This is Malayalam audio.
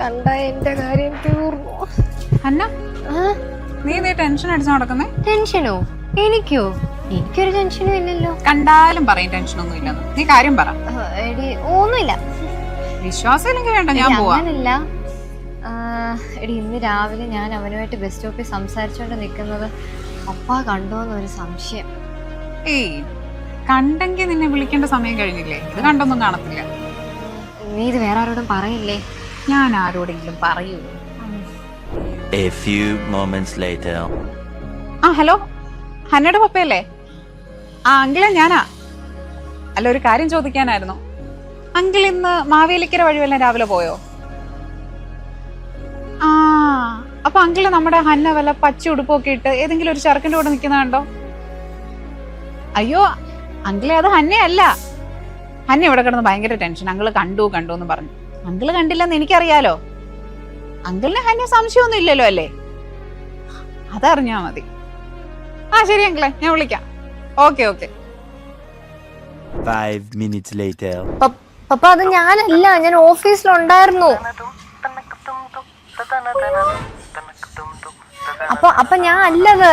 കണ്ട എന്റെ കാര്യം തീർന്നു. അന്ന നീ ടെൻഷൻ അടിച്ചു നടക്കുന്നേ? ടെൻഷനോ? എനിക്കോ? എനിക്കൊരു ടെൻഷനും ഇല്ലല്ലോ. കണ്ടാലും പറയും ടെൻഷനൊന്നും ഇല്ലെന്ന്. നീ കാര്യം പറ. എടി ഒന്നുമില്ല. വിശ്വാസം ഇല്ലെങ്കിൽ വേണ്ട, ഞാൻ പോവാ. അങ്ങനല്ല എടി, ഇന്ന് രാവിലെ ഞാൻ അവനുമായിട്ട് ബസ് സ്റ്റോപ്പിൽ സംസാരിച്ചോണ്ട് നിക്കുന്നത് പപ്പ കണ്ടോന്നൊരു സംശയം. ഏയ്, കണ്ടെങ്കിൽ നിന്നെ വിളിക്കേണ്ട സമയം കഴിഞ്ഞില്ലേ? ഇത് കണ്ടൊന്നും കാണത്തില്ല. നീ ഇത് വേറെ ആരോടും പറയില്ലേ? ഞാൻ ആരോടെങ്കിലും പറയൂ. A few moments later. Hello, ഹന്നയുടെ പപ്പയല്ലേ? അങ്കിളെ ഞാനാ. അല്ല, ഒരു കാര്യം ചോദിക്കാനായിരുന്നു. അങ്കിൾ ഇന്ന് മാവേലിക്കര വഴി വല്ല രാവിലെ പോയോ? അപ്പൊ അങ്കിള് നമ്മുടെ ഹന്ന വല്ല പച്ച ഉടുപ്പൊക്കെ ഇട്ട് ഏതെങ്കിലും ഒരു ചെറുക്കൻ്റെ കൂടെ നിൽക്കുന്ന കണ്ടോ? അയ്യോ അങ്കിളെ, അത് ഹന്നയല്ല. ഹന്ന ഇവിടെ കിടന്ന് ഭയങ്കര ടെൻഷൻ. അങ്കിള് കണ്ടു എന്ന് പറഞ്ഞു. അങ്കിള് കണ്ടില്ലെന്ന് എനിക്കറിയാലോ. അങ്കിളിന് ഹന്ന സംശയമൊന്നും ഇല്ലല്ലോ അല്ലേ? അതറിഞ്ഞാ മതി. ശരി അങ്കിളെ, ഞാൻ വിളിക്കാം. ഓക്കെ. 5 minutes later. പപ്പ, അത് ഞാനല്ല, ഞാൻ ഓഫീസിലുണ്ടായിരുന്നു. അപ്പൊ ഞാൻ അല്ലത്.